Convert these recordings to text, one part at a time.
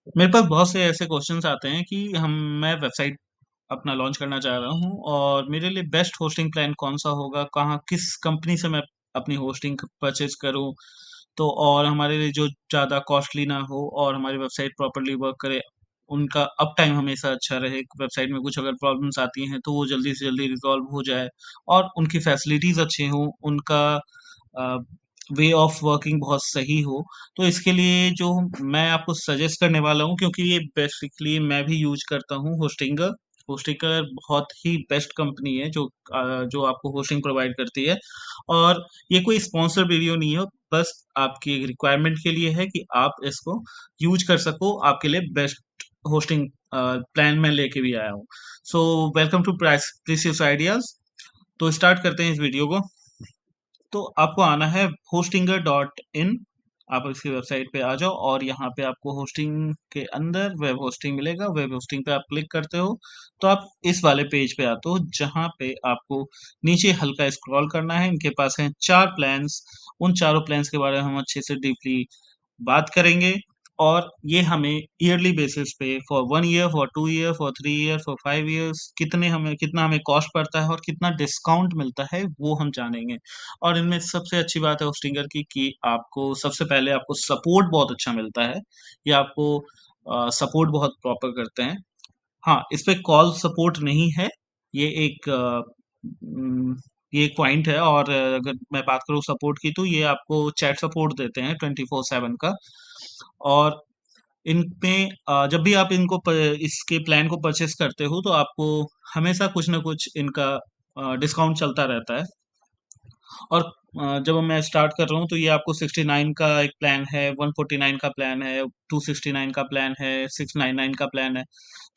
मेरे पास बहुत से ऐसे क्वेश्चन्स आते हैं कि मैं वेबसाइट अपना लॉन्च करना चाह रहा हूँ और मेरे लिए बेस्ट होस्टिंग प्लान कौन-सा होगा? कहाँ किस कंपनी से मैं अपनी होस्टिंग परचेज़ करूँ? तो और हमारे लिए जो ज़्यादा कॉस्टली ना हो और हमारी वेबसाइट प्रॉपर्ली वर्क करे, उनका अप टाइम हमेशा अच्छा रहे, वेबसाइट में कुछ अगर प्रॉब्लम्स आती हैं, तो वो जल्दी से जल्दी रिज़ॉल्व हो जाए और उनकी फैसिलिटीज़ अच्छी हों, उनका अ, वे ऑफ वर्किंग बहुत सही हो। तो इसके लिए जो मैं आपको सजेस्ट करने वाला हूँ क्योंकि ये बेसिकली मैं भी यूज़ करता हूँ होस्टिंगर। होस्टिंगर बहुत ही बेस्ट कंपनी है जो आपको होस्टिंग प्रोवाइड करती है और ये कोई स्पॉन्सर वीडियो नहीं है, बस आपकी एक रिक्वायरमेंट के लिए है कि आप इसको यूज़ कर सको, आपके लिए बेस्ट होस्टिंग प्लान मैं लेके भी आया हूँ। So welcome to precious ideas. तो स्टार्ट करते हैं इस वीडियो को। तो आपको आना है hostinger.in। आप इसकी वेबसाइट पे आ जाओ और यहाँ पे आपको होस्टिंग के अंदर वेब होस्टिंग मिलेगा। वेब होस्टिंग पे आप क्लिक करते हो, तो आप इस वाले पेज पे आते हो, जहाँ पे आपको नीचे हल्का स्क्रॉल करना है। इनके पास हैं 4 प्लान्स, उन चारों प्लान्स के बारे में हम अच्छे से डीपली बात करेंगे और ये हमें ईयरली बेसिस पे for 1 year, for 2 year, for 3 year, for 5 years कितना हमें कॉस्ट पड़ता है और कितना डिस्काउंट मिलता है, वो हम जानेंगे। और इनमें सबसे अच्छी बात है होस्टिंगर की कि आपको सबसे पहले आपको सपोर्ट बहुत अच्छा मिलता है। ये आपको सपोर्ट बहुत प्रॉपर करते हैं। हाँ, इसपे कॉल सपोर्ट नहीं है। ये एक उम, ये एक पॉइंट है और अगर मैं बात करूँ सपोर्ट की तो ये आपको चैट सपोर्ट देते हैं 24/7 का और इनमें जब भी आप इसके प्लान को परचेज़ करते हो तो आपको हमेशा कुछ न कुछ इनका डिस्काउंट चलता रहता है। और जब मैं स्टार्ट कर रहा हूँ तो ये आपको 69 का एक प्लान है, 149 का प्लान है, 269 का प्लान है, 699 का प्लान है।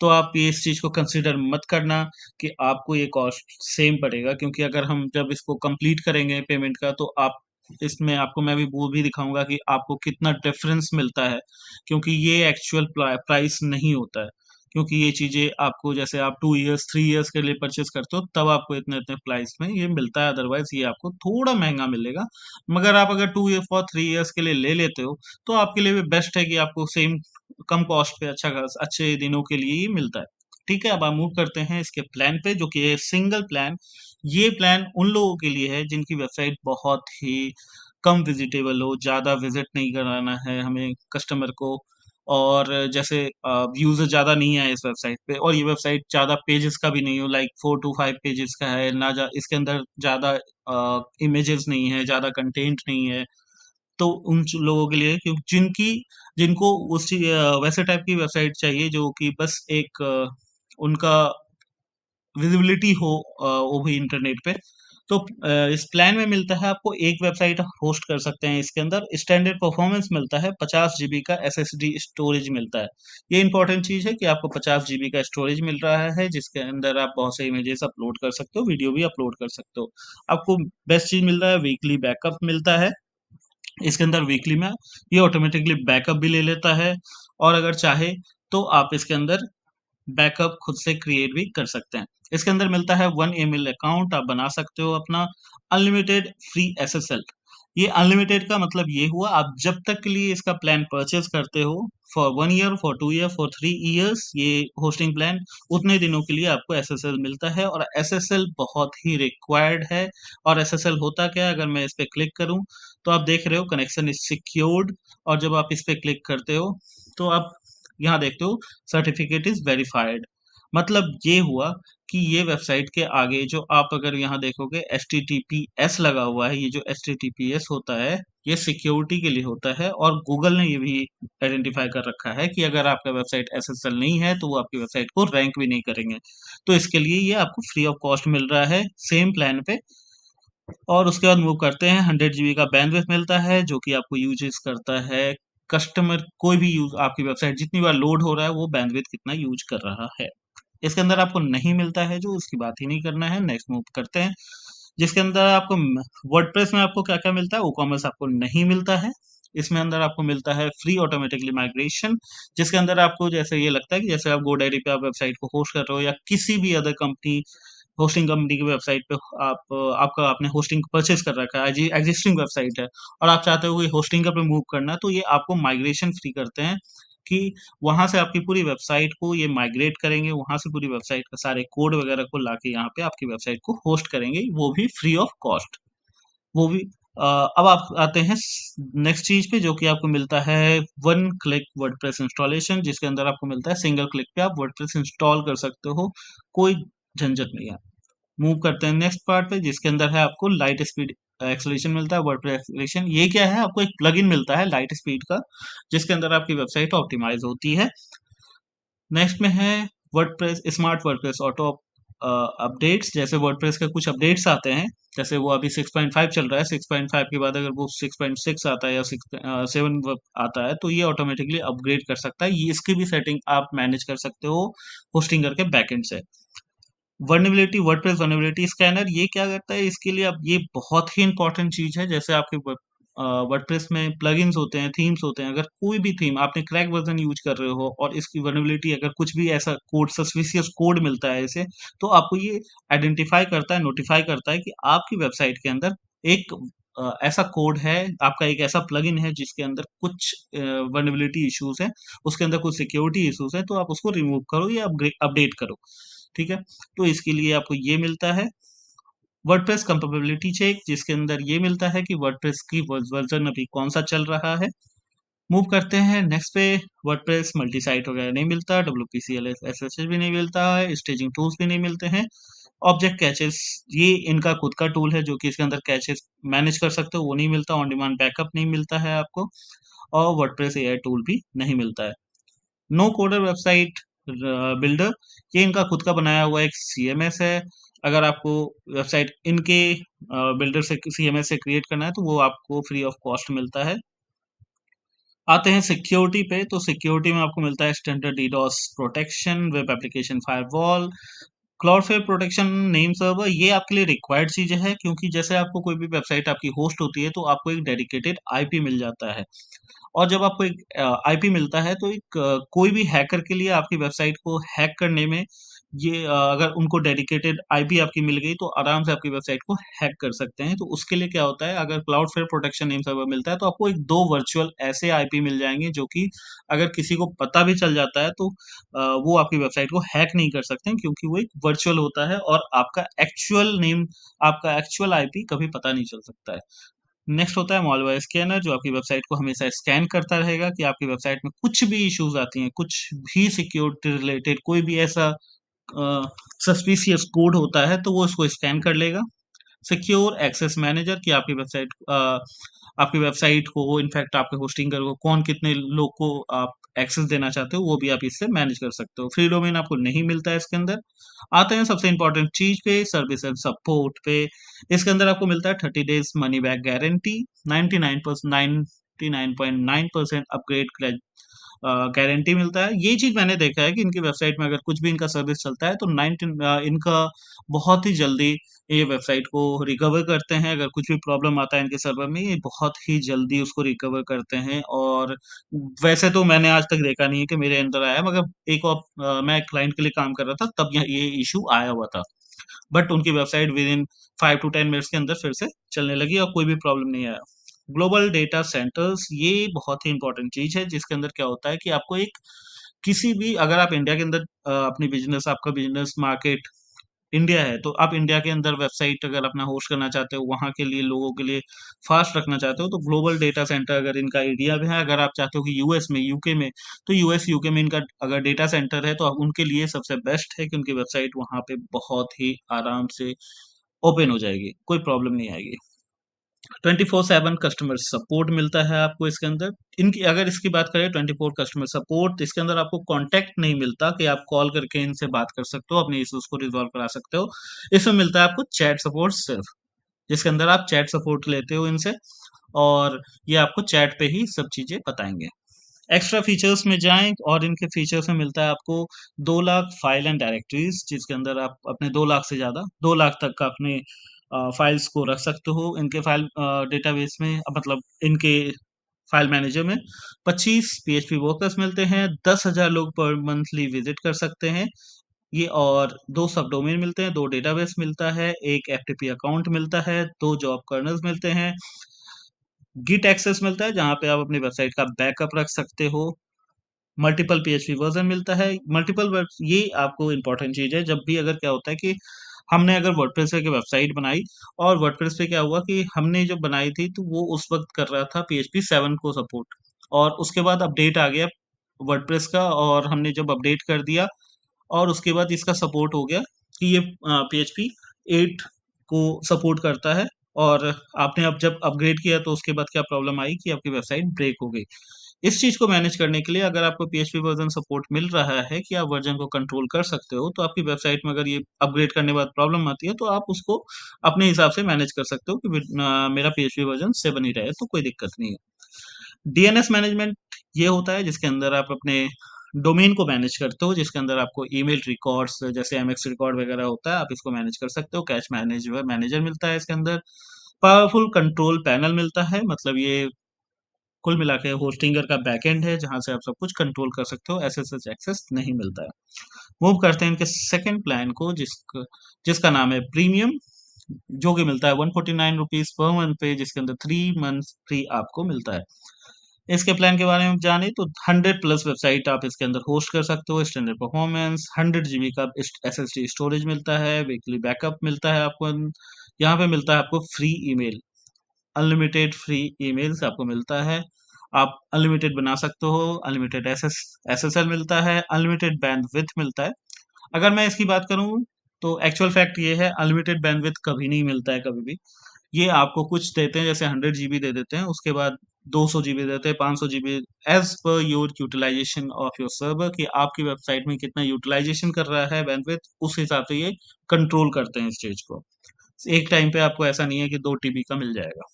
तो आप ये इस चीज़ को कंसीडर मत करना कि आपको ये कॉस्ट सेम पड़ेगा क्योंकि अगर हम जब इसको कंप्लीट करेंगे पेमेंट का तो आप इसमें आपको मैं भी वो भी दिखाऊँगा कि आपको कितना डिफ़रेंस मिलता है, क्योंकि ये एक्चुअल प्राइस नहीं होता है। क्योंकि ये चीज़ें आपको जैसे आप 2 इयर्स, 3 इयर्स के लिए परचेज़ करते हो, तब आपको इतने-इतने प्राइस में ये मिलता है, अदरवाइज़ ये आपको थोड़ा महँगा मिलेगा। मगर आप अगर 2 ईयर फॉर 3 इयर्स के लिए ले लेते हो, तो आपके लिए भी बेस्ट है कि आपको सेम कम कॉस्ट पे अच्छे दिनों के लिए ही मिलता है। ठीक है, अब हम मूव करते हैं इसके प्लान पे जो कि है सिंगल प्लान। ये प्लान उन लोगों के लिए है जिनकी वेबसाइट बहुत ही कम विज़िटेबल हो, ज़्यादा विज़िट नहीं कराना है हमें कस्टमर को और जैसे व्यूज़ ज़्यादा नहीं आए इस वेबसाइट पे और ये वेबसाइट ज़्यादा पेजेज़ का भी नहीं हो लाइक 4 टू 5 पेजेज़ का है, ना जा इसके अंदर ज़्यादा इमेजेस नहीं है, ज़्यादा कंटेंट नहीं है। तो उन लोगों के लिए जिनको वैसे टाइप की वेबसाइट चाहिए जो कि बस एक उनका विज़िबिलिटी हो वो भी इंटरनेट पे। तो इस प्लान में मिलता है आपको एक वेबसाइट होस्ट कर सकते हैं इसके अंदर, स्टैंडर्ड परफॉर्मेंस मिलता है, 50 जीबी का एसएसडी स्टोरेज मिलता है। ये इम्पोर्टेंट चीज़ है कि आपको 50 जीबी का स्टोरेज मिल रहा है, जिसके अंदर आप बहुत से इमेजेस अपलोड कर सकते हो, वीडियो भी अपलोड कर सकते हो। आपको बेस्ट चीज़ मिल रहा है, वीकली बैकअप मिलता है। इसके अंदर वीकली में ये ऑटोमैटिकली बैकअप भी ले लेता है और अगर चाहे तो आप इसके अंदर बैकअप खुद से क्रिएट भी कर सकते हैं। इसके अंदर मिलता है 1 ईमेल अकाउंट आप बना सकते हो अपना, अनलिमिटेड फ्री एसएसएल। ये अनलिमिटेड का मतलब ये हुआ आप जब तक के लिए इसका प्लान परचेज़ करते हो for 1 year, for 2 year, for 3 years ये होस्टिंग प्लान उतने दिनों के लिए आपको एसएसएल मिलता है और एसएसएल बहुत ही रिक्वायर्ड है और एसएसएल होता क्या है अगर मैं इस पे क्लिक करूँ, तो आप देख रहे हो कनेक्शन इज़ सिक्योर्ड और जब आप इस पे क्लिक करते हो, तो आप यहाँ देखते हो सर्टिफिकेट इज़ वेरिफाइड। मतलब ये हुआ कि ये वेबसाइट के आगे जो आप अगर यहाँ देखोगे एचटीटीपीएस लगा हुआ है, ये जो एचटीटीपीएस होता है, ये सिक्योरिटी के लिए होता है और गूगल ने ये भी आइडेंटिफ़ाई कर रखा है कि अगर आपका वेबसाइट एसएसएल नहीं है, तो वो आपकी वेबसाइट को रैंक भी नहीं करेंगे। तो इसके लिए ये आपको फ्री ऑफ कॉस्ट मिल रहा है, सेम प्लान पे और उसके बाद मूव करते हैं 100 जीबी का बैंडविड्थ मिलता है, जो कि आपको यूज़ेज़ करता है कस्टमर कोई भी यूज़ आपकी वेबसाइट जितनी बार लोड हो रहा है, वो बैंडविड्थ कितना यूज़ कर रहा है। इसके अंदर आपको नहीं मिलता है जो उसकी बात ही नहीं करना है, नेक्स्ट मूव करते हैं। जिसके अंदर आपको वर्डप्रेस में आपको क्या-क्या मिलता है, वूकॉमर्स आपको नहीं मिलता है। इसमें अंदर आपको मिलता है फ्री ऑटोमैटिकली माइग्रेशन जिसके अंदर आपको जैसे ये लगता है कि जैसे आप गोडैडी पे आप वेबसाइट को होस्ट कर रहे हो या किसी भी अदर कंपनी होस्टिंग कंपनी की वेबसाइट पे आपका आपने होस्टिंग परचेज़ कर रखा है, एक्जिस्टिंग वेबसाइट है और आप चाहते हो कि होस्टिंग पे मूव करना है, तो ये आपको माइग्रेशन फ्री करते हैं। कि वहाँ से आपकी पूरी वेबसाइट को ये माइग्रेट करेंगे, वहाँ से पूरी वेबसाइट का सारे कोड वगैरह को लाके यहाँ पे आपकी वेबसाइट को होस्ट करेंगे, वो भी फ्री ऑफ कॉस्ट। वो भी अ, अब आप आते हैं नेक्स्ट चीज़ पे जो कि आपको मिलता है वन क्लिक वर्डप्रेस इंस्टॉलेशन, जिसके अंदर आपको मिलता है सिंगल क्लिक पे आप वर्डप्रेस इंस्टॉल कर सकते हो, कोई झंझट नहीं है। मूव करते हैं नेक्स्ट पार्ट पे जिसके अंदर है आपको लाइट स्पीड एक्सेलरेशन मिलता है, वर्डप्रेस एक्सेलरेशन। ये क्या है? आपको एक प्लगइन मिलता है लाइट स्पीड का, जिसके अंदर आपकी वेबसाइट ऑप्टिमाइज़ होती है। नेक्स्ट में है WordPress smart WordPress auto updates. जैसे वर्डप्रेस के कुछ अपडेट्स आते हैं, जैसे वो अभी 6.5 चल रहा है, 6.5 के बाद अगर वो 6.6 आता है या 7 आता है, तो ये ऑटोमेटिकली अपग्रेड कर सकता है। ये इसकी भी सेटिंग आप मैनेज कर सकते हो होस्टिंगर के बैकएंड से। वर्नेबिलिटी वर्डप्रेस वर्नेबिलिटी स्कैनर ये क्या करता है? इसके लिए अब ये बहुत ही इंपॉर्टेंट चीज़ है। जैसे आपके वर्डप्रेस में प्लगइन्स होते हैं, थीम्स होते हैं, अगर कोई भी थीम आपने क्रैक वर्ज़न यूज़ कर रहे हो और इसकी वर्नेबिलिटी अगर कुछ भी ऐसा कोड सस्पिशियस कोड मिलता है इसे, तो आपको ये आइडेंटिफ़ाई करता है, नोटिफ़ाई करता है कि आपकी वेबसाइट के अंदर एक ऐसा कोड है, आपका एक ऐसा प्लगइन है जिसके अंदर कुछ वर्नेबिलिटी इश्यूज़ हैं, उसके अंदर कुछ सिक्योरिटी इश्यूज़ हैं, तो आप उसको रिमूव करो या अपडेट करो। ठीक है? तो इसके लिए आपको ये मिलता है वर्डप्रेस कंपैटिबिलिटी चेक, जिसके अंदर ये मिलता है कि वर्डप्रेस की वर्जन अभी कौन-सा चल रहा है। मूव करते हैं नेक्स्ट पे। वर्डप्रेस मल्टी साइट वगैरह नहीं मिलता, डब्ल्यूपी एसएसएस भी नहीं मिलता है, स्टेजिंग टूल्स भी नहीं मिलते हैं। ऑब्जेक्ट कैचेस ये इनका खुद का टूल है जो कि इसके अंदर कैचेस मैनेज कर सकते हो, वो नहीं मिलता। ऑन डिमांड बैकअप नहीं मिलता है आपको और वर्डप्रेस एआई टूल भी नहीं मिलता है। नो कोडर वेबसाइट बिल्डर ये इनका खुद का बनाया हुआ एक सीएमएस है। अगर आपको वेबसाइट इनके बिल्डर से सीएमएस से क्रिएट करना है तो वो आपको फ्री ऑफ कॉस्ट मिलता है। आते हैं सिक्योरिटी पे, तो सिक्योरिटी में आपको मिलता है standard DDoS protection, web application firewall, Cloudflare protection, name server. ये आपके लिए रिक्वायर्ड चीज़ें हैं क्योंकि जैसे आपको कोई भी वेबसाइट आपकी होस्ट होती है तो आपको एक डेडिकेटेड आईपी मिल जाता है। और जब आपको एक आईपी मिलता है तो एक कोई भी हैकर के लिए आपकी वेबसाइट को हैक करने में ये अगर उनको डेडिकेटेड आईपी आपकी मिल गई तो आराम से आपकी वेबसाइट को हैक कर सकते हैं। तो उसके लिए क्या होता है, अगर क्लाउडफ्लेयर प्रोटेक्शन नेम सर्वर मिलता है तो आपको एक 2 वर्चुअल ऐसे आईपी मिल जाएँगे जो कि अगर किसी को पता भी चल जाता है तो वो आपकी वेबसाइट को हैक नहीं कर सकते हैं क्योंकि वो एक वर्चुअल होता है और आपका एक्चुअल आईपी कभी पता नहीं चल सकता है। नेक्स्ट होता है मालवेयर स्कैनर जो आपकी वेबसाइट को हमेशा स्कैन करता रहेगा कि आपकी वेबसाइट में कुछ भी इश्यूज़ आती हैं, कुछ भी सिक्योरिटी रिलेटेड कोई भी ऐसा सस्पिशियस कोड होता है तो वो उसको स्कैन कर लेगा। सिक्योर एक्सेस मैनेजर कि आपकी वेबसाइट को इनफैक्ट आपके होस्टिंगर को कौन कितने लोग को आप एक्सेस देना चाहते हो वो भी आप इससे मैनेज कर सकते हो। फ्री डोमेन आपको नहीं मिलता है इसके अंदर। आते हैं सबसे इम्पोर्टेंट चीज़ पे, सर्विस एंड सपोर्ट पे। इसके अंदर आपको मिलता है 30 days money back guarantee, 99.9% upgrade guarantee मिलता है। ये चीज़ मैंने देखा है कि इनकी वेबसाइट में अगर कुछ भी इनका सर्विस चलता है तो इनका बहुत ही जल्दी ये वेबसाइट को रिकवर करते हैं। अगर कुछ भी प्रॉब्लम आता है इनके सर्वर में, ये बहुत ही जल्दी उसको रिकवर करते हैं और वैसे तो मैंने आज तक देखा नहीं है कि मेरे अंदर आया है, मगर मैं एक क्लाइंट के लिए काम कर रहा था, तब ये इश्यू आया हुआ था। बट उनकी वेबसाइट विदिन 5 टू 10 मिनट्स के अंदर फिर से चलने लगी और कोई भी प्रॉब्लम नहीं आया। ग्लोबल डेटा सेंटर्स ये बहुत ही इम्पोर्टेंट चीज़ है, जिसके अंदर क्या होता है कि आपको एक किसी भी अगर आप इंडिया के अंदर अपनी बिज़नेस आपका बिज़नेस मार्केट इंडिया है, तो आप इंडिया के अंदर वेबसाइट अगर अपना होस्ट करना चाहते हो, वहाँ के लिए लोगों के लिए फ़ास्ट रखना चाहते हो, तो ग्लोबल डेटा सेंटर अगर इनका इंडिया में है, अगर आप चाहते हो कि यूएस में, यूके में, तो यूएस, यूके में इनका अगर डेटा सेंटर है, तो अब उनके लिए सबसे बेस्ट है कि उनकी वेबसाइट वहाँ पे बहुत ही आराम से ओपन हो जाएगी, कोई प्रॉब्लम नहीं आएगी। 24/7 कस्टमर सपोर्ट मिलता है आपको इसके अंदर। इनकी अगर इसकी बात करें 24 कस्टमर सपोर्ट, इसके अंदर आपको कॉन्टैक्ट नहीं मिलता कि आप कॉल करके इनसे बात कर सकते हो, अपने इश्यूज़ को रिज़ॉल्व करा सकते हो। इसमें मिलता है आपको चैट सपोर्ट सिर्फ़, जिसके अंदर आप चैट सपोर्ट लेते हो इनसे और ये आपको चैट पे ही सब चीज़ें बताएँगे। एक्स्ट्रा फीचर्स में जाएँ और इनके फीचर्स में मिलता है आपको 2 लाख फाइल एंड डायरेक्टरीज़ जिसके अंदर आप अपने 2 लाख से ज़्यादा 2 लाख तक का अपने फाइल्स को रख सकते हो। इनके डेटाबेस में मतलब इनके फाइल मैनेजर में 25 पीएचपी वर्कर्स मिलते हैं, 10,000 लोग पर मंथली विज़िट कर सकते हैं। ये और 2 सबडोमेन मिलते हैं, 2 डेटाबेस मिलता है, 1 एफटीपी अकाउंट मिलता है, 2 जॉब कर्नल्स मिलते हैं, गिट एक्सेस मिलता है जहाँ पे आप अपनी वेबसाइट का बैकअप रख सकते हो। मल्टीपल पीएचपी वर्ज़न मिलता है। मल्टीपल वर्स ये आपको इम्पोर्टेंट चीज़ है, जब भी अगर क्या होता है कि हमने अगर वर्डप्रेस पे की वेबसाइट बनाई और वर्डप्रेस पे क्या हुआ कि हमने जो बनाई थी, तो वो उस वक़्त कर रहा था पीएचपी 7 को सपोर्ट, और उसके बाद अपडेट आ गया वर्डप्रेस का, और हमने जब अपडेट कर दिया और उसके बाद इसका सपोर्ट हो गया कि ये पीएचपी 8 को सपोर्ट करता है, और आपने अब जब अपग्रेड किया तो उसके बाद क्या प्रॉब्लम आई कि आपकी वेबसाइट ब्रेक हो गई। इस चीज़ को मैनेज करने के लिए अगर आपको पीएचपी वर्ज़न सपोर्ट मिल रहा है कि आप वर्ज़न को कंट्रोल कर सकते हो, तो आपकी वेबसाइट में अगर ये अपग्रेड करने के बाद प्रॉब्लम आती है, तो आप उसको अपने हिसाब से मैनेज कर सकते हो कि मेरा पीएचपी वर्ज़न 7 ही रहे, तो कोई दिक्कत नहीं है। डीएनएस मैनेजमेंट ये होता है जिसके अंदर आप अपने डोमेन को मैनेज करते हो, जिसके अंदर आपको ईमेल रिकॉर्ड्स जैसे एमएक्स रिकॉर्ड वगैरह होता है, आप इसको मैनेज कर सकते हो। कैश मैनेजर मिलता है इसके अंदर। पावरफुल कंट्रोल पैनल मिलता है, मतलब ये कुल मिला के होस्टिंगर का बैकएंड है, जहाँ से आप सब कुछ कंट्रोल कर सकते हो, एसएसएच एक्सेस नहीं मिलता है। मूव करते हैं इनके सेकंड प्लान को, जिसका नाम है प्रीमियम, जो कि मिलता है ₹149 पर मंथ पे, जिसके अंदर 3 मंथ्स फ्री आपको मिलता है। इसके प्लान के बारे में जाने तो 100 प्लस वेबसाइट आप इसके अंदर होस्ट कर सकते हो, स्टैंडर्ड परफॉर्मेंस, 100 जीबी का एसएसडी स्टोरेज मिलता है, वीकली बैकअप मिलता है आपको, यहाँ पे मिलता है आपको free email, unlimited free emails आपको मिलता है। आप अनलिमिटेड बना सकते हो, अनलिमिटेड एसएसएल मिलता है, अनलिमिटेड बैंडविड्थ मिलता है। अगर मैं इसकी बात करूँ, तो एक्चुअल फैक्ट ये है, अनलिमिटेड बैंडविड्थ कभी नहीं मिलता है कभी भी। ये आपको कुछ देते हैं, जैसे 100 जीबी दे देते हैं, उसके बाद 200 जीबी देते हैं, 500 GB, as per your utilization of your server, कि आपकी वेबसाइट में कितना यूटिलाइज़ेशन कर रहा है बैंडविड्थ, उस हिसाब से ये कंट्रोल करते हैं इस चीज़ को। एक टाइम पे आपको ऐसा नहीं है कि 2 टीबी का मिल जाएगा।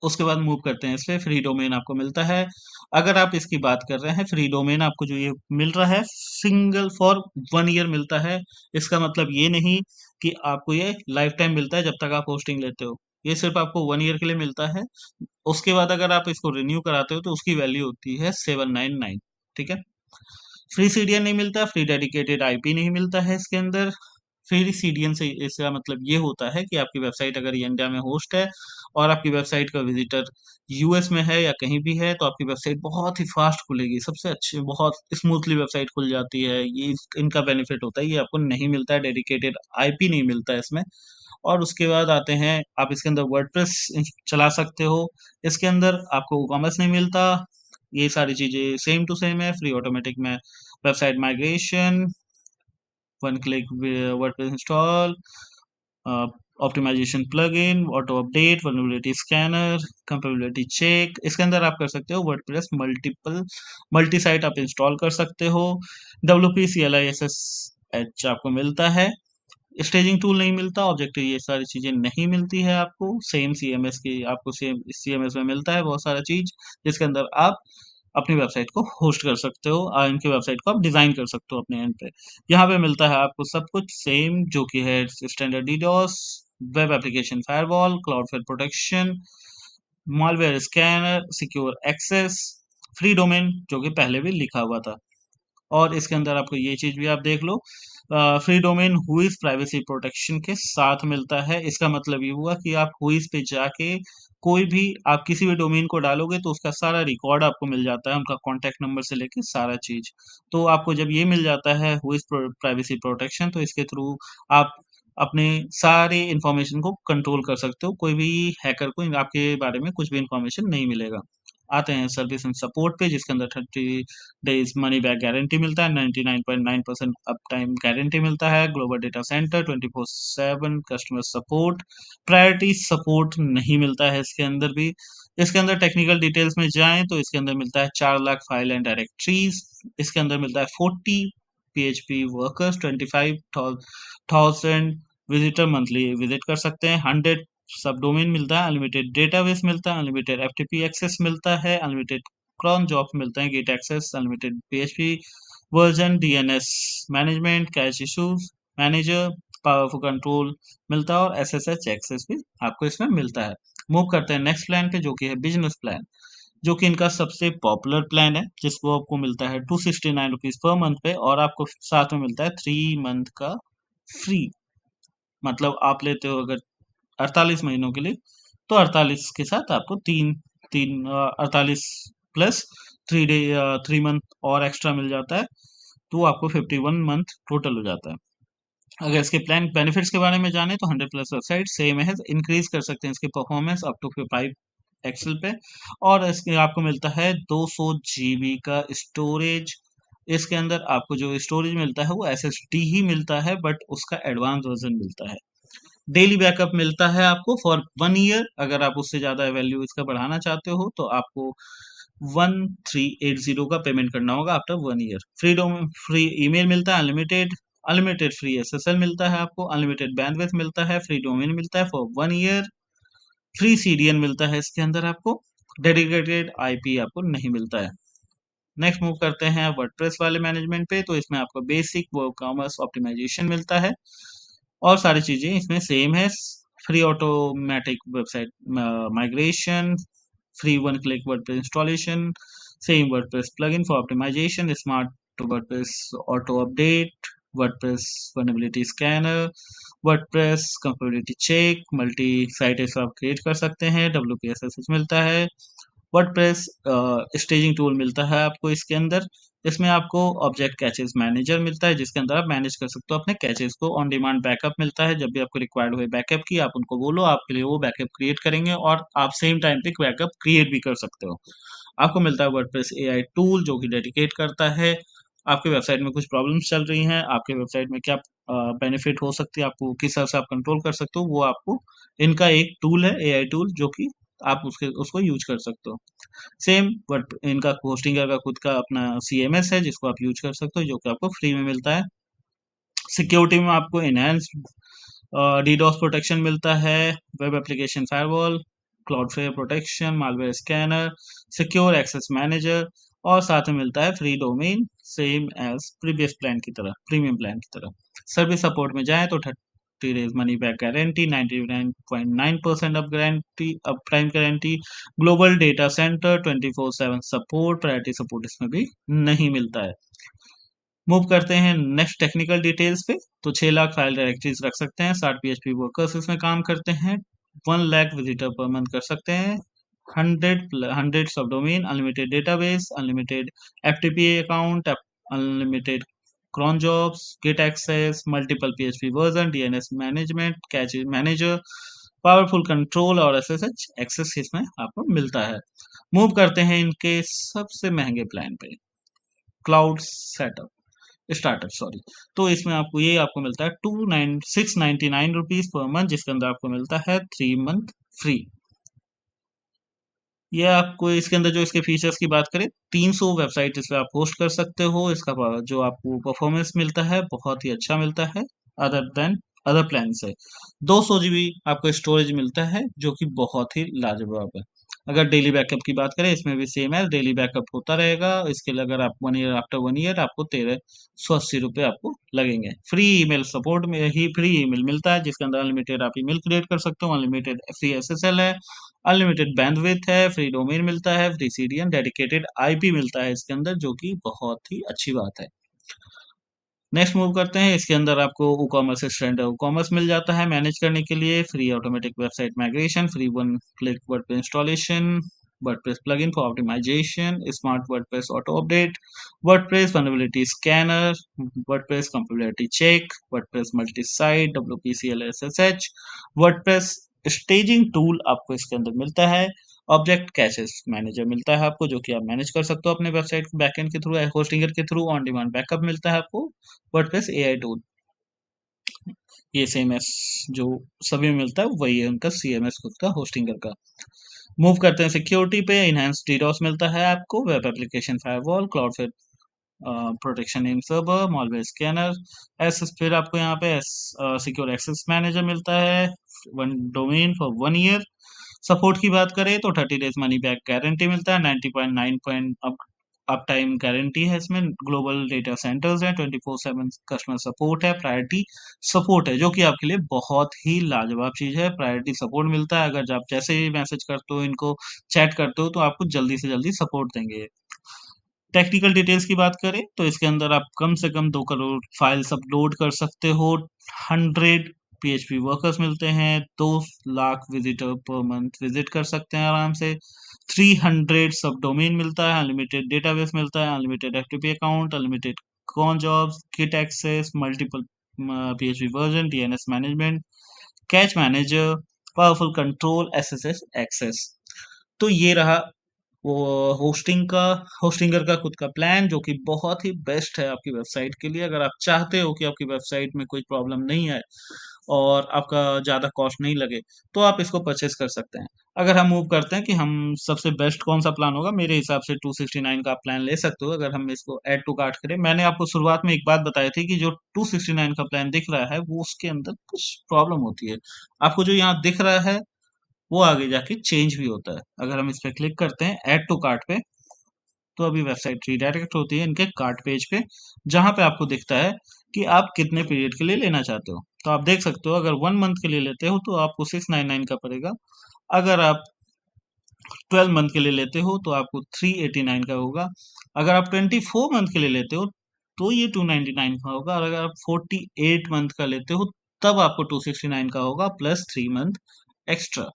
उसके बाद मूव करते हैं इसपे, फ्री डोमेन आपको मिलता है। अगर आप इसकी बात कर रहे हैं, फ्री डोमेन आपको जो ये मिल रहा है, सिंगल फॉर 1 ईयर मिलता है। इसका मतलब ये नहीं कि आपको ये लाइफ टाइम मिलता है जब तक आप होस्टिंग लेते हो। ये सिर्फ़ आपको 1 ईयर के लिए मिलता है। उसके बाद अगर आप इसको रिन्यू कराते हो, तो उसकी वैल्यू होती है 799, ठीक है? फ्री सीडीएन नहीं मिलता, फ्री डेडिकेटेड आईपी नहीं मिलता है इसके अंदर। फ्री सीडीएन से इसका मतलब ये होता है कि आपकी वेबसाइट अगर ये इंडिया में होस्ट है और आपकी वेबसाइट का विज़िटर यूएस में है या कहीं भी है, तो आपकी वेबसाइट बहुत ही फ़ास्ट खुलेगी, सबसे अच्छी, बहुत स्मूथली वेबसाइट खुल जाती है। ये इनका बेनिफिट होता है, ये आपको नहीं मिलता है, डेडिकेटेड आईपी नहीं मिलता है इसमें। और उसके बाद आते हैं, आप इसके अंदर वर्डप्रेस चला सकते हो। इसके अंदर आपको कॉमर्स नहीं मिलता। ये सारी चीज़ें सेम टू सेम है, फ्री ऑटोमेटिक में website migration, one click WordPress install, uh, optimization plugin, auto update, vulnerability scanner, compatibility check. इसके अंदर आप कर सकते हो वर्डप्रेस मल्टी साइट आप इंस्टॉल कर सकते हो। डब्ल्यूपी सीएलआईएसएस एच आपको मिलता है। स्टेजिंग टूल नहीं मिलता, ऑब्जेक्टिव, ये सारी चीज़ें नहीं मिलती है आपको। सेम सीएमएस की आपको सेम सीएमएस में मिलता है बहुत सारा चीज़, जिसके अंदर आप अपनी वेबसाइट को होस्ट कर सकते हो, इनकी वेबसाइट को आप डिज़ाइन कर सकते हो अपने एंड पे। यहाँ पे मिलता है आपको सब कुछ सेम, जो कि है standard DDoS, web application firewall, Cloudflare protection, malware scanner, secure access, free domain जो कि पहले भी लिखा हुआ था। और इसके अंदर आपको ये चीज़ भी आप देख लो, फ्री डोमेन हुईज़ प्राइवेसी प्रोटेक्शन के साथ मिलता है। इसका मतलब ये हुआ कि आप हुईज़ पे जाके कोई भी, आप किसी भी डोमेन को डालोगे तो उसका सारा रिकॉर्ड आपको मिल जाता है, उनका कॉन्टैक्ट नंबर से लेके सारा चीज़। तो आपको जब ये मिल जाता है हुईज़ प्राइवेसी प्रोटेक्शन, तो इसके थ्रू आप अपने सारे इन्फॉर्मेशन को कंट्रोल कर सकते हो। कोई भी हैकर को आपके बारे में कुछ भी इन्फॉर्मेशन नहीं मिलेगा। आते हैं सर्विस एंड सपोर्ट पे, जिसके अंदर 30 डेज़ मनी बैक गारंटी मिलता है, 99.9% अप टाइम गारंटी मिलता है, global data centre, 24/7 customer support, priority support नहीं मिलता है इसके अंदर भी। इसके अंदर टेक्निकल डिटेल्स में जाएँ तो इसके अंदर मिलता है 4 लाख फाइल एंड डायरेक्टरीज़, इसके अंदर मिलता है 40 PHP workers, 25,000 visitor monthly visit कर सकते हैं, 100 सबडोमेन मिलता है, अनलिमिटेड डेटाबेस मिलता है, अनलिमिटेड एफटीपी एक्सेस मिलता है, अनलिमिटेड क्रॉन जॉब्स मिलते हैं, git access, unlimited PHP version, DNS management, cache issues manager, powerful control मिलता है, और एसएसएच एक्सेस भी आपको इसमें मिलता है। मूव करते हैं नेक्स्ट प्लान पे, जो कि है बिजनेस प्लान, जो कि इनका सबसे पॉपुलर प्लान है, जिसको आपको मिलता है ₹269 पर मंथ पे, और आपको साथ में मिलता है 3 मंथ का फ्री। मतलब आप लेते हो अगर 48 महीनों के लिए, तो 48 के साथ आपको 3 3 48 प्लस 3 मंथ और एक्स्ट्रा मिल जाता है, तो आपको 51 मंथ टोटल हो जाता है। अगर इसके प्लान बेनिफिट्स के बारे में जाने तो 100 प्लस वेबसाइट सेम है, इंक्रीज कर सकते हैं इसकी परफॉर्मेंस अप टू 5 एक्सेल पे। और इसके आपको मिलता है 200 जीबी का स्टोरेज। इसके अंदर आपको जो स्टोरेज मिलता है वो एसएसडी ही मिलता है, बट उसका एडवांस वर्जन मिलता है। डेली बैकअप मिलता है आपको फॉर 1 ईयर। अगर आप उससे ज़्यादा वैल्यू इसका बढ़ाना चाहते हो तो आपको 1380 का पेमेंट करना होगा आफ्टर 1 ईयर। फ्री ईमेल मिलता है अनलिमिटेड, अनलिमिटेड फ्री एसएसएल मिलता है आपको, अनलिमिटेड बैंडविड्थ मिलता है, फ्री डोमेन मिलता है फॉर 1 ईयर, फ्री सीडीएन मिलता है इसके अंदर आपको, डेडिकेटेड आईपी आपको नहीं मिलता है। नेक्स्ट मूव करते हैं वर्डप्रेस वाले मैनेजमेंट पे, तो इसमें आपको बेसिक वर्ड कॉमर्स ऑप्टिमाइजेशन मिलता है और सारी चीजें इसमें सेम है। Free automatic website migration, free one-click WordPress installation, same WordPress plugin for optimization, smart WordPress auto update, WordPress vulnerability scanner, WordPress compatibility check, multi site ऐसा आप क्रिएट कर सकते हैं, WPSS मिलता है, वर्डप्रेस स्टेजिंग टूल मिलता है आपको इसके अंदर। इसमें आपको ऑब्जेक्ट कैचेस मैनेजर मिलता है जिसके अंदर आप मैनेज कर सकते हो अपने कैचेस को। ऑन डिमांड बैकअप मिलता है, जब भी आपको रिक्वायर्ड हुए बैकअप की आप उनको बोलो, आपके लिए वो बैकअप क्रिएट करेंगे और आप सेम टाइम पे बैकअप क्रिएट भी कर सकते हो। आपको मिलता है वर्डप्रेस एआई टूल जो कि डेडिकेट करता है आपके वेबसाइट में कुछ प्रॉब्लम्स चल रही हैं, आपके वेबसाइट में क्या बेनिफिट हो सकती है, आपको किस हिसाब से आप कंट्रोल कर सकते हो, वो आपको इनका एक टूल है एआई टूल जो कि आप उसके उसको यूज कर सकते हो। सेम बट इनका होस्टिंगर का खुद का अपना सीएमएस है जिसको आप यूज कर सकते हो जो कि आपको फ्री में मिलता है। सिक्योरिटी में आपको इनहेंस्ड डीडोस प्रोटेक्शन मिलता है, web application firewall, Cloudflare protection, malware scanner, secure access manager और साथ में मिलता है free domain same as previous plan की तरह, प्रीमियम प्लान की तरह। सर्विस सपोर्ट में जाए तो 30 days money back guarantee, 99.9% up guarantee, up time guarantee, global data centre, 24/7 support, priority support इसमें भी नहीं मिलता है। मूव करते हैं नेक्स्ट टेक्निकल डिटेल्स पे, तो 6 लाख फाइल डायरेक्टरीज रख सकते हैं, 60 पीएचपी वर्कर्स इसमें काम करते हैं, 1 लाख विजिटर पर मंथ कर सकते हैं, 100 sub domain, unlimited database, unlimited FTP account, unlimited cron jobs, git access, multiple PHP version, DNS management, cache manager, powerful control और एसएसएच एक्सेस इसमें आपको मिलता है। मूव करते हैं इनके सबसे महंगे प्लान पे, क्लाउड सेटअप स्टार्टर सॉरी। तो इसमें आपको ये आपको मिलता है 699 रुपीज पर मंथ जिसके अंदर आपको मिलता है 3 मंथ फ्री। ये आपको इसके अंदर जो इसके फीचर्स की बात करें, 300 वेबसाइट इस पे आप होस्ट कर सकते हो। इसका जो आपको परफॉर्मेंस मिलता है बहुत ही अच्छा मिलता है अदर देन अदर प्लान से। 200 जीबी आपको स्टोरेज मिलता है जो कि बहुत ही लाजवाब है। अगर डेली बैकअप की बात करें इसमें भी सेम है, डेली बैकअप होता रहेगा। इसके लिए अगर आप 1 ईयर आफ्टर 1 ईयर आपको 1380 रुपये आपको लगेंगे। फ्री ईमेल सपोर्ट में ही फ्री ईमेल मिलता है जिसके अंदर अनलिमिटेड आप ईमेल क्रिएट कर सकते हो, अनलिमिटेड फ्री एसएसएल है, अनलिमिटेड बैंडविड्थ है, फ्री डोमेन मिलता है, फ्री सीडीएन, डेडिकेटेड आईपी मिलता है इसके अंदर जो कि बहुत ही अच्छी बात है। नेक्स्ट मूव करते हैं, इसके अंदर आपको कॉमर्स स्टैंडर्ड कॉमर्स मिल जाता है मैनेज करने के लिए, free automatic website migration, free one click WordPress installation, WordPress plugin for optimization, smart WordPress auto update, WordPress vulnerability scanner, WordPress compatibility check, WordPress multi site, WPCLSSH, WordPress staging tool आपको इसके अंदर मिलता है, object catches manager मिलता है आपको जो कि आप मैनेज कर सकते हो अपने वेबसाइट बैकएंड के थ्रू, होस्टिंगर के थ्रू, ऑन डिमांड बैकअप मिलता है आपको, वर्डप्रेस एआई टूल, ये सीएमएस जो सभी में मिलता है वही है उनका सीएमएस खुद का होस्टिंगर का। मूव करते हैं सिक्योरिटी पे, इनहेंस डीडोस मिलता है आपको, web application firewall, cloud protection in server, malware scanner, S फिर आपको यहाँ पे सिक्योर एक्सेस मैनेजर मिलता है, one domain for 1 year. Support की बात करें तो 30 डेज मनी बैक गारंटी मिलता है, 90.9 पॉइंट अप टाइम गारंटी है इसमें, ग्लोबल डेटा सेंटर्स है, 24/7 कस्टमर सपोर्ट है, प्रायोरिटी सपोर्ट है जो कि आपके लिए बहुत ही लाजवाब चीज है। प्रायोरिटी सपोर्ट मिलता है, अगर आप जैसे ही मैसेज करते हो इनको, चैट करते हो तो आपको जल्दी से जल्दी सपोर्ट देंगे। टेक्निकल डिटेल्स की बात करें तो इसके अंदर आप कम से कम 2 करोड़ फाइल्स अपलोड कर सकते हो, 100 पीएचपी वर्कर्स मिलते हैं, 2 lakh visitor per month visit कर सकते हैं आराम से, 300 सब डोमेन मिलता है, अनलिमिटेड डेटाबेस मिलता है, unlimited FTP account, unlimited cron jobs, git access, multiple PHP version, DNS management, cache manager, powerful control, SSH access. तो ये रहा वो होस्टिंग का होस्टिंगर का खुद का प्लान, जो कि बहुत ही बेस्ट है आपकी वेबसाइट के लिए। अगर आप चाहते हो कि आपकी वेबसाइट में कोई प्रॉब्लम नहीं आए और आपका ज़्यादा कॉस्ट नहीं लगे, तो आप इसको परचेज कर सकते हैं। अगर हम मूव करते हैं कि हम सबसे बेस्ट कौन सा प्लान होगा, मेरे हिसाब से 269 का आप प्लान ले सकते हो। अगर हम इसको ऐड टू कार्ट करें, मैंने आपको शुरुआत में एक बात बताई थी कि जो 269 का प्लान दिख रहा है वो उसके अंदर कुछ प्रॉब्लम होती है। आपको जो यहाँ दिख रहा है वो आगे जाके चेंज भी होता है। अगर हम इस पे क्लिक करते हैं ऐड टू कार्ट पे, तो अभी वेबसाइट रीडायरेक्ट होती है इनके कार्ट पेज पे, जहाँ पे आपको दिखता है कि आप कितने पीरियड के लिए लेना चाहते हो। तो आप देख सकते हो, अगर 1 मंथ के लिए लेते हो तो आपको 699 का पड़ेगा। अगर आप 12 मंथ के लिए लेते हो तो आपको 389 का होगा। अगर आप 24 मंथ के लिए लेते हो तो ये 299 का होगा, और अगर आप 48 मंथ का लेते हो तब आपको 269 का होगा प्लस 3 मंथ एक्स्ट्रा।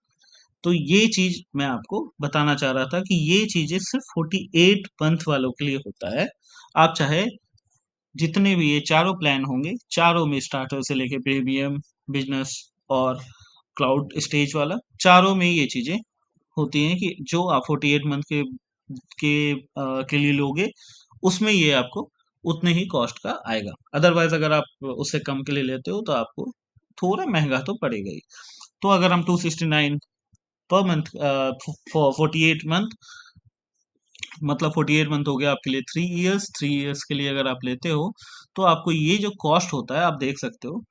तो ये चीज मैं आपको बताना चाह रहा था कि ये चीजें सिर्फ 48 मंथ वालों के लिए होता है। आप चाहे जितने भी ये चारों प्लान होंगे, चारों में स्टार्टर से लेके प्रीमियम, बिजनेस और क्लाउड स्टेज वाला, चारों में ये चीजें होती हैं कि जो आप 48 मंथ के लिए लोगे, उसमें ये आपको उतने ही कॉस्ट का आएगा। अदरवाइज अगर आप उससे कम के लिए लेते हो तो आपको थोड़ा महंगा तो पड़ेगा ही। तो अगर हम 269 पर मंथ फॉर 48 मंथ, मतलब 48 मंथ हो गया आपके लिए 3 इयर्स। 3 इयर्स के लिए अगर आप लेते हो तो आपको ये जो कॉस्ट होता है आप देख सकते हो,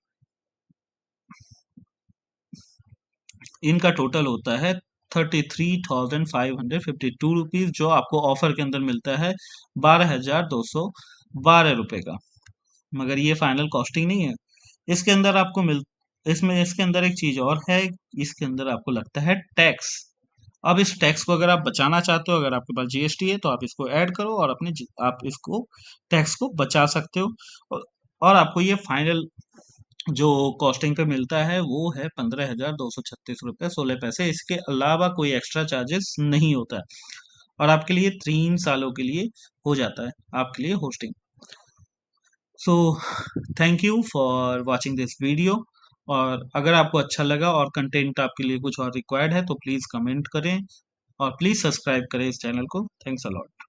इनका टोटल होता है 33,552 रुपीज, जो आपको ऑफर के अंदर मिलता है 12,212 रुपए का। मगर ये फाइनल कॉस्टिंग नहीं है। इसके अंदर आपको मिल इसमें इसके अंदर एक चीज और है, इसके अंदर आपको लगता है टैक्स। अब इस टैक्स को अगर आप बचाना चाहते हो, अगर आपके पास जीएसटी है तो आप इसको ऐड करो और आप इसको टैक्स को बचा सकते हो। और और आपको ये फाइनल जो कॉस्टिंग पे मिलता है वो है 15,236 रुपये 16 पैसे। इसके अलावा कोई एक्स्ट्रा चार्जेस नहीं होता है, और आपके लिए 3 सालों के लिए हो जाता है आपके लिए hosting. So thank you for watching this video. और अगर आपको अच्छा लगा और कंटेंट आपके लिए कुछ और रिक्वायर्ड है तो प्लीज़ कमेंट करें और प्लीज़ सब्सक्राइब करें इस चैनल को। Thanks a lot.